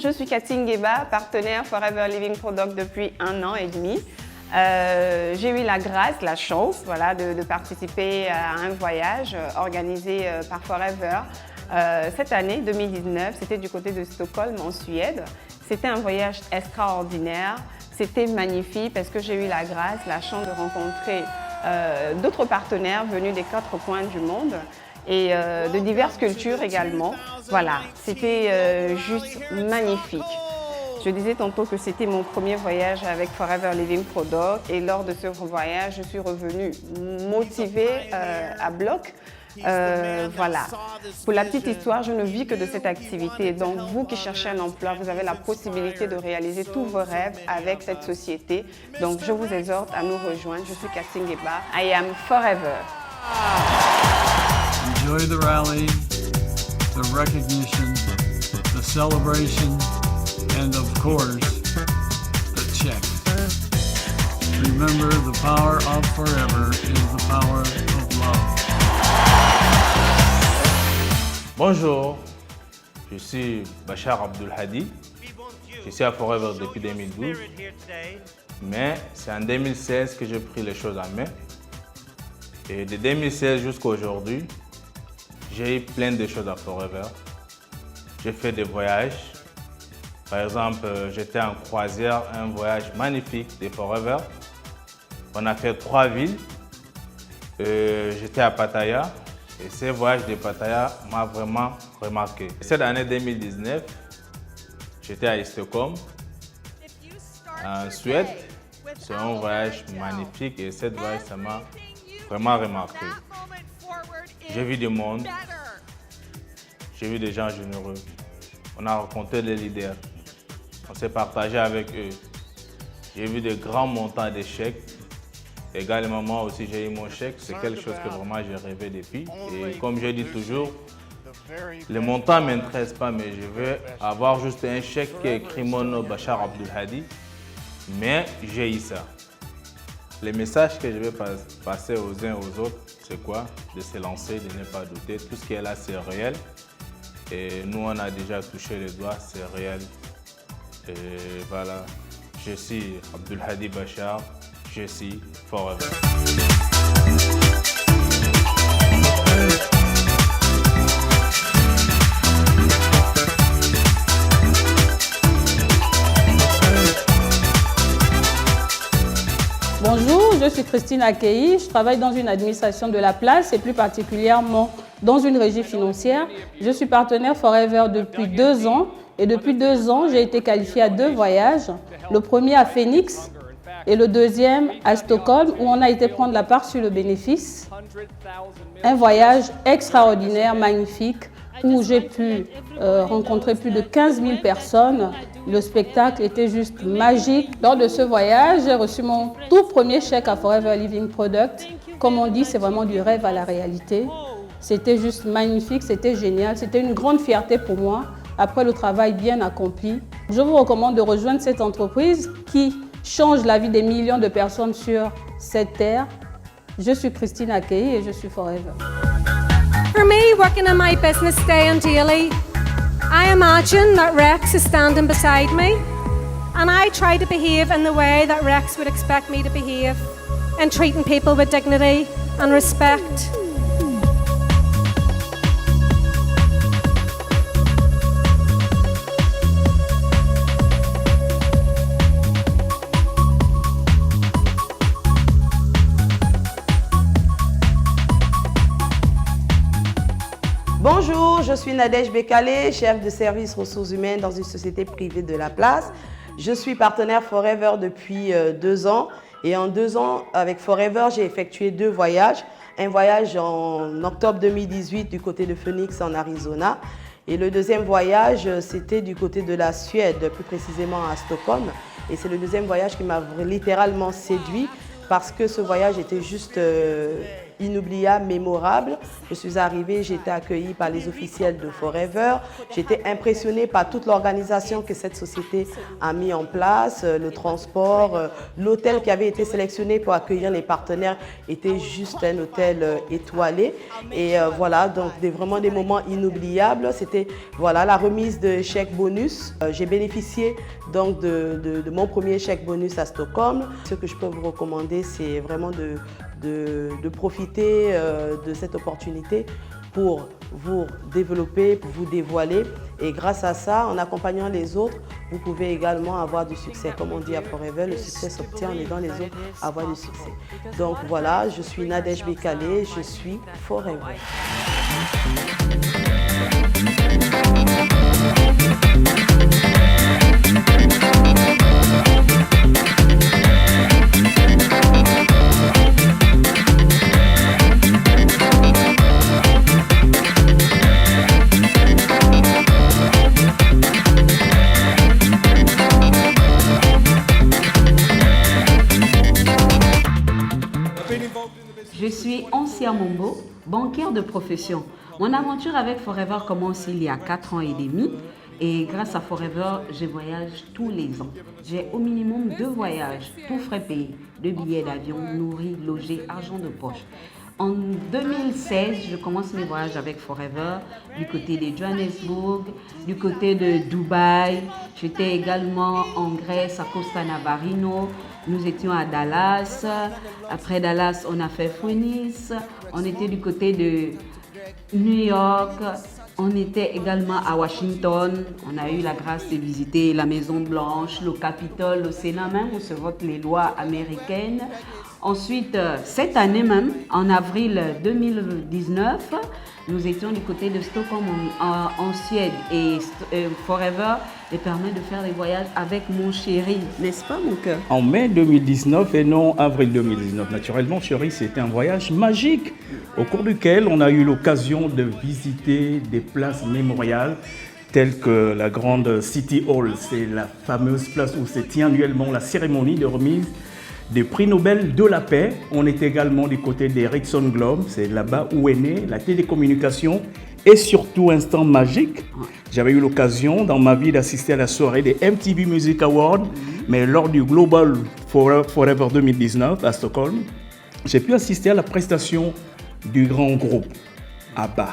je suis Cathy Ngueba, partenaire Forever Living Product depuis 1 an et demi. J'ai eu la grâce, la chance de participer à un voyage organisé par Forever. Cette année, 2019, c'était du côté de Stockholm en Suède. C'était un voyage extraordinaire, c'était magnifique parce que j'ai eu la grâce, la chance de rencontrer d'autres partenaires venus des 4 coins du monde et de diverses cultures également. Voilà, c'était juste magnifique. Je disais tantôt que c'était mon premier voyage avec Forever Living Product et lors de ce voyage, je suis revenue motivée à bloc. Voilà. Pour la petite histoire, je ne vis que de cette activité. Donc, vous qui cherchez un emploi, vous avez la possibilité de réaliser tous vos rêves avec cette société. Donc, je vous exhorte à nous rejoindre. Je suis Cathy Ngueba. I am Forever. Enjoy the rally, the recognition, the celebration, and of course, the check. Remember, the power of Forever is the power of love. Bonjour, je suis Bachar Abdul Hadi. Je suis à Forever depuis 2012, mais c'est en 2016 que j'ai pris les choses en main. Et de 2016 jusqu'à aujourd'hui, j'ai eu plein de choses à Forever. J'ai fait des voyages. Par exemple, j'étais en croisière, un voyage magnifique de Forever. On a fait 3 villes. J'étais à Pattaya et ce voyage de Pattaya m'a vraiment remarqué. Cette année 2019, j'étais à Stockholm, en Suède. C'est un voyage magnifique et ce voyage, ça m'a vraiment remarqué. J'ai vu du monde, j'ai vu des gens généreux. On a rencontré des leaders, on s'est partagé avec eux. J'ai vu de grands montants de chèques. Également, moi aussi, j'ai eu mon chèque. C'est quelque chose que vraiment j'ai rêvé depuis. Et comme je dis toujours, le montant ne m'intéresse pas, mais je veux avoir juste un chèque qui est écrit mon nom, Bachar Abdul Hadi. Mais j'ai eu ça. Le message que je vais passer aux uns aux autres, c'est quoi? De se lancer, de ne pas douter. Tout ce qui est là, c'est réel. Et nous, on a déjà touché les doigts, c'est réel. Et voilà, je suis Abdul Hadi Bachar, je suis Forever. Bonjour, je suis Christine Akei, je travaille dans une administration de la place et plus particulièrement dans une régie financière. Je suis partenaire Forever depuis 2 ans et depuis 2 ans, j'ai été qualifiée à 2 voyages. Le premier à Phoenix et le deuxième à Stockholm où on a été prendre la part sur le bénéfice. Un voyage extraordinaire, magnifique, où j'ai pu rencontrer plus de 15 000 personnes. Le spectacle était juste magique. Lors de ce voyage, j'ai reçu mon tout premier chèque à Forever Living Product. Comme on dit, c'est vraiment du rêve à la réalité. C'était juste magnifique, c'était génial. C'était une grande fierté pour moi, après le travail bien accompli. Je vous recommande de rejoindre cette entreprise qui change la vie des millions de personnes sur cette terre. Je suis Christine Akei et je suis Forever. For me, working in my business day and daily, I imagine that Rex is standing beside me and I try to behave in the way that Rex would expect me to behave and treating people with dignity and respect. Bonjour, je suis Nadège Bekale, chef de service ressources humaines dans une société privée de la place. Je suis partenaire Forever depuis 2 ans et en 2 ans avec Forever, j'ai effectué 2 voyages. Un voyage en octobre 2018 du côté de Phoenix en Arizona et le deuxième voyage, c'était du côté de la Suède, plus précisément à Stockholm. Et c'est le deuxième voyage qui m'a littéralement séduit parce que ce voyage était juste inoubliable, mémorable. Je suis arrivée, j'ai été accueillie par les officiels de Forever. J'étais impressionnée par toute l'organisation que cette société a mis en place, le transport, l'hôtel qui avait été sélectionné pour accueillir les partenaires était juste un hôtel étoilé. Et voilà, donc vraiment des moments inoubliables. C'était voilà, la remise de chèques bonus. J'ai bénéficié donc de mon premier chèque bonus à Stockholm. Ce que je peux vous recommander, c'est vraiment de profiter de cette opportunité pour vous développer, pour vous dévoiler. Et grâce à ça, en accompagnant les autres, vous pouvez également avoir du succès. Comme on dit à Forever, le succès s'obtient en aidant les autres à avoir du succès. Donc voilà, je suis Nadège Bekale, je suis Forever. Je suis Ancia Mombo, banquière de profession. Mon aventure avec Forever commence il y a 4 ans et demi et grâce à Forever, je voyage tous les ans. J'ai au minimum 2 voyages, tout frais payés, 2 billets d'avion, nourris, logés, argent de poche. En 2016, je commence mes voyages avec Forever du côté de Johannesburg, du côté de Dubaï. J'étais également en Grèce à Costa Navarino. Nous étions à Dallas. Après Dallas, on a fait Phoenix. On était du côté de New York. On était également à Washington. On a eu la grâce de visiter la Maison Blanche, le Capitole, le Sénat même où se votent les lois américaines. Ensuite, cette année même, en avril 2019, nous étions du côté de Stockholm en Suède et Forever me permet de faire des voyages avec mon chéri, n'est-ce pas mon cœur? En mai 2019 et non avril 2019. Naturellement, chéri, c'était un voyage magique au cours duquel on a eu l'occasion de visiter des places mémoriales telles que la grande City Hall. C'est la fameuse place où se tient annuellement la cérémonie de remise des prix Nobel de la paix. On est également du côté des Ericsson Globe, c'est là-bas où est née la télécommunication et surtout instant magique. J'avais eu l'occasion dans ma vie d'assister à la soirée des MTV Music Awards, mais lors du Global Forever 2019 à Stockholm, j'ai pu assister à la prestation du grand groupe ABBA.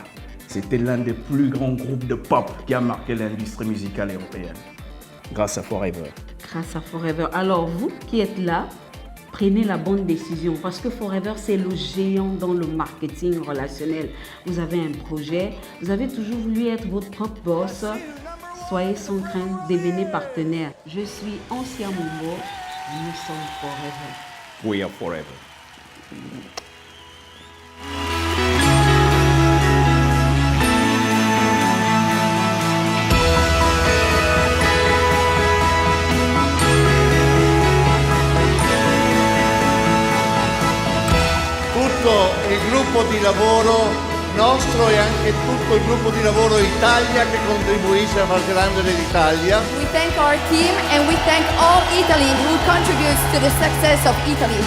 C'était l'un des plus grands groupes de pop qui a marqué l'industrie musicale européenne, grâce à Forever. Grâce à Forever. Alors vous qui êtes là, prenez la bonne décision parce que Forever, c'est le géant dans le marketing relationnel. Vous avez un projet, vous avez toujours voulu être votre propre boss. Soyez sans crainte, devenez partenaire. Je suis Ancia Mombo, nous sommes Forever. We are Forever. Il gruppo di lavoro nostro e anche tutto il gruppo di lavoro Italia che contribuisce a far grande l'Italia. We thank our team and we thank all Italy who contributes to the success of Italy.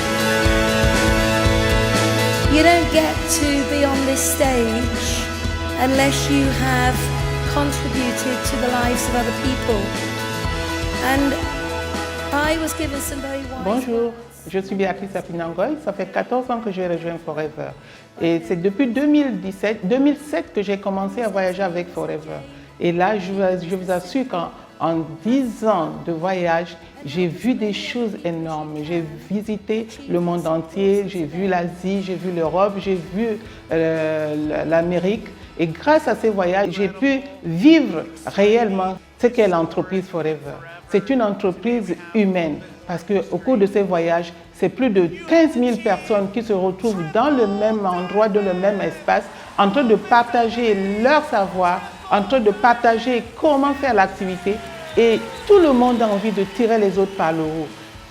You don't get to be on this stage unless you have contributed to the lives of other people. And I was given some very wise... Bonjour. Je suis Béatrice Apinangoy, ça fait 14 ans que j'ai rejoint Forever. Et c'est depuis 2007 que j'ai commencé à voyager avec Forever. Et là, je vous assure qu'en 10 ans de voyage, j'ai vu des choses énormes. J'ai visité le monde entier, j'ai vu l'Asie, j'ai vu l'Europe, j'ai vu l'Amérique. Et grâce à ces voyages, j'ai pu vivre réellement ce qu'est l'entreprise Forever. C'est une entreprise humaine. Parce qu'au cours de ces voyages, c'est plus de 15 000 personnes qui se retrouvent dans le même endroit, dans le même espace, en train de partager leur savoir, en train de partager comment faire l'activité. Et tout le monde a envie de tirer les autres par le haut.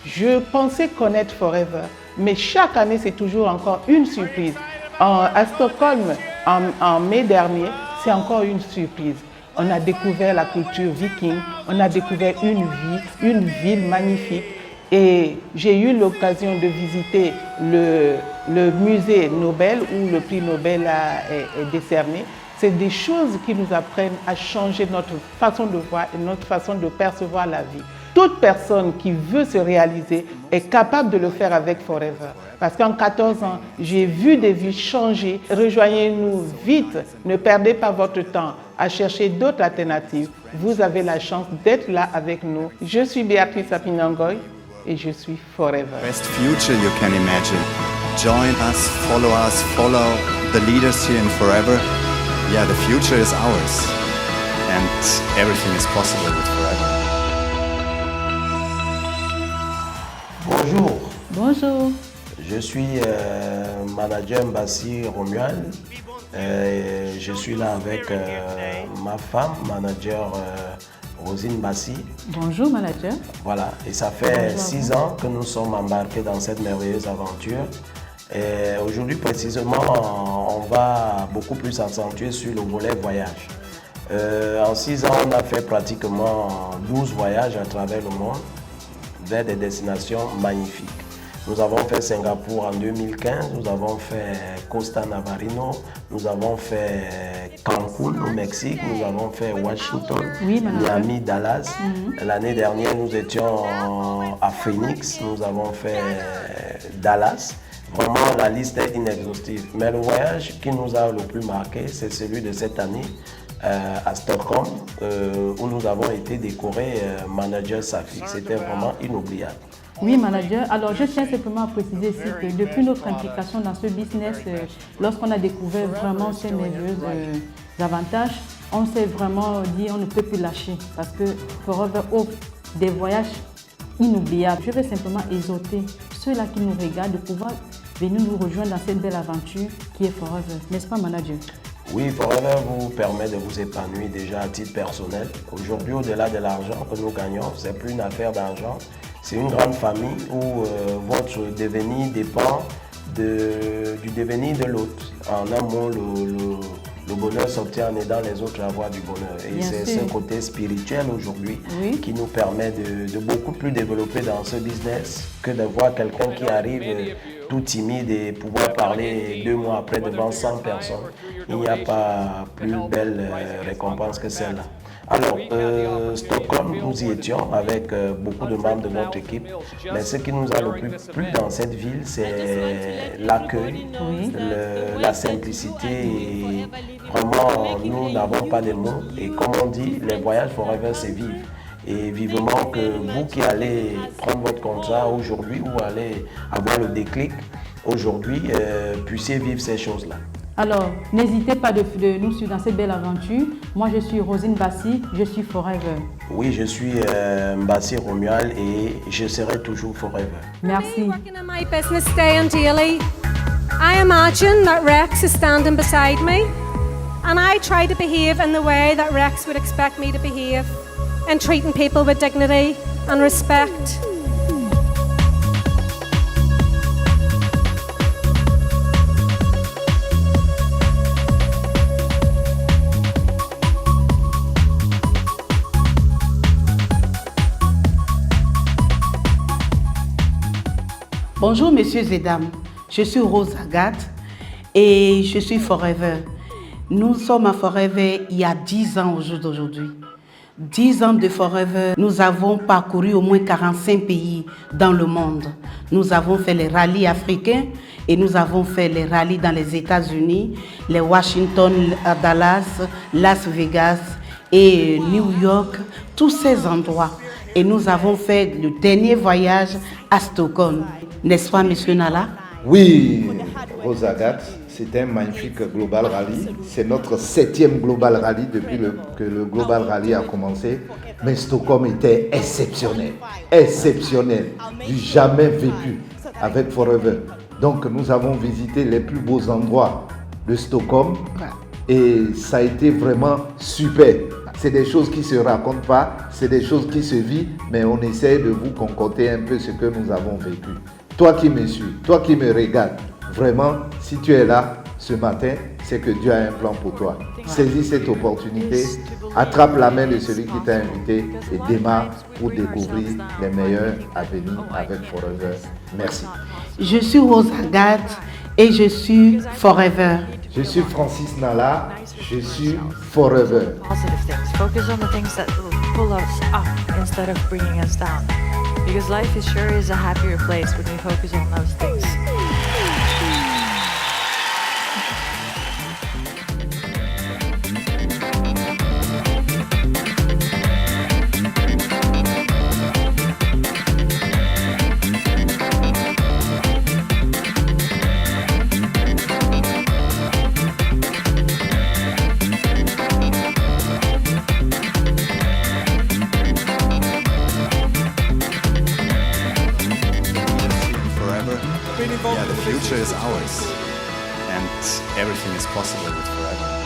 Je pensais connaître Forever, mais chaque année, c'est toujours encore une surprise. À Stockholm, en mai dernier, c'est encore une surprise. On a découvert la culture viking, on a découvert une ville magnifique. Et j'ai eu l'occasion de visiter le musée Nobel où le prix Nobel est décerné. C'est des choses qui nous apprennent à changer notre façon de voir et notre façon de percevoir la vie. Toute personne qui veut se réaliser est capable de le faire avec Forever. Parce qu'en 14 ans, j'ai vu des vies changer. Rejoignez-nous vite, ne perdez pas votre temps à chercher d'autres alternatives. Vous avez la chance d'être là avec nous. Je suis Béatrice Apinangoy et je suis Forever. Best future you can imagine. Join us, follow the leaders here in Forever. Yeah, the future is ours and everything is possible with Forever. Bonjour. Bonjour. Je suis manager Mbassi Romuald. Je suis là avec ma femme, manager Rosine Mbassi. Bonjour manager. Voilà, et ça fait 6 ans que nous sommes embarqués dans cette merveilleuse aventure. Aujourd'hui précisément, on va beaucoup plus accentuer sur le volet voyage. En 6 ans, on a fait pratiquement 12 voyages à travers le monde vers des destinations magnifiques. Nous avons fait Singapour en 2015, nous avons fait Costa Navarino, nous avons fait Cancun au Mexique, nous avons fait Washington, Miami, Dallas. L'année dernière, nous étions à Phoenix, nous avons fait Dallas. Vraiment, la liste est inexhaustive. Mais le voyage qui nous a le plus marqué, c'est celui de cette année à Stockholm, où nous avons été décorés manager Safi. C'était vraiment inoubliable. Oui, manager. Alors, je tiens simplement à préciser ici que depuis notre implication dans ce business, lorsqu'on a découvert vraiment ces merveilleux avantages, on s'est vraiment dit on ne peut plus lâcher parce que Forever offre des voyages inoubliables. Je vais simplement exhorter ceux-là qui nous regardent de pouvoir venir nous rejoindre dans cette belle aventure qui est Forever. N'est-ce pas, manager? Oui, Forever vous permet de vous épanouir déjà à titre personnel. Aujourd'hui, au-delà de l'argent que nous gagnons, ce n'est plus une affaire d'argent. C'est une grande famille où votre devenir dépend du devenir de l'autre. En un mot, le bonheur s'obtient en aidant les autres à avoir du bonheur. Et c'est ce côté spirituel aujourd'hui qui nous permet de beaucoup plus développer dans ce business que de voir quelqu'un qui arrive tout timide et pouvoir parler 2 mois après devant 100 personnes. Il n'y a pas plus belle récompense que celle-là. Alors, Stockholm, nous y étions avec beaucoup de membres de notre équipe. Mais ce qui nous a le plus plu dans cette ville, c'est l'accueil, la simplicité. Et vraiment, nous n'avons pas de mots. Et comme on dit, les voyages Forever, c'est vivre. Et vivement que vous qui allez prendre votre contrat aujourd'hui ou allez avoir le déclic aujourd'hui, puissiez vivre ces choses-là. Alors, n'hésitez pas de nous suivre dans cette belle aventure. Moi, je suis Rosine Mbassi, je suis Forever. Oui, je suis Mbassi Romuald et je serai toujours Forever. Merci. In my business day and daily, I imagine that Rex is standing beside me, and I try to behave in the way that Rex would expect me to behave, and treating people with dignity and respect. Bonjour messieurs et dames, je suis Rose Agathe et je suis Forever. Nous sommes à Forever il y a 10 ans au jour d'aujourd'hui. 10 ans de Forever, nous avons parcouru au moins 45 pays dans le monde. Nous avons fait les rallyes africains et nous avons fait les rallyes dans les États-Unis, les Washington, Dallas, Las Vegas et New York, tous ces endroits. Et nous avons fait le dernier voyage à Stockholm. N'est-ce pas, monsieur Nala? Oui, Rose Agathe, c'est un magnifique Global Rally. C'est notre 7e Global Rally depuis que le Global Rally a commencé. Mais Stockholm était exceptionnel, exceptionnel, du jamais vécu avec Forever. Donc nous avons visité les plus beaux endroits de Stockholm et ça a été vraiment super. C'est des choses qui ne se racontent pas, c'est des choses qui se vivent, mais on essaie de vous concocter un peu ce que nous avons vécu. Toi qui me suis, toi qui me regardes, vraiment, si tu es là ce matin, c'est que Dieu a un plan pour toi. Saisis cette opportunité, attrape la main de celui qui t'a invité et démarre pour découvrir les meilleurs avenirs avec Forever. Merci. Je suis Rose Agathe et je suis Forever. Je suis Francis Nala, je suis Forever. Positive things. Focus on the things that will pull us up instead of bringing us down. Because life is sure is a happier place when we focus on those things. Yeah, the future is ours, and everything is possible with Forever.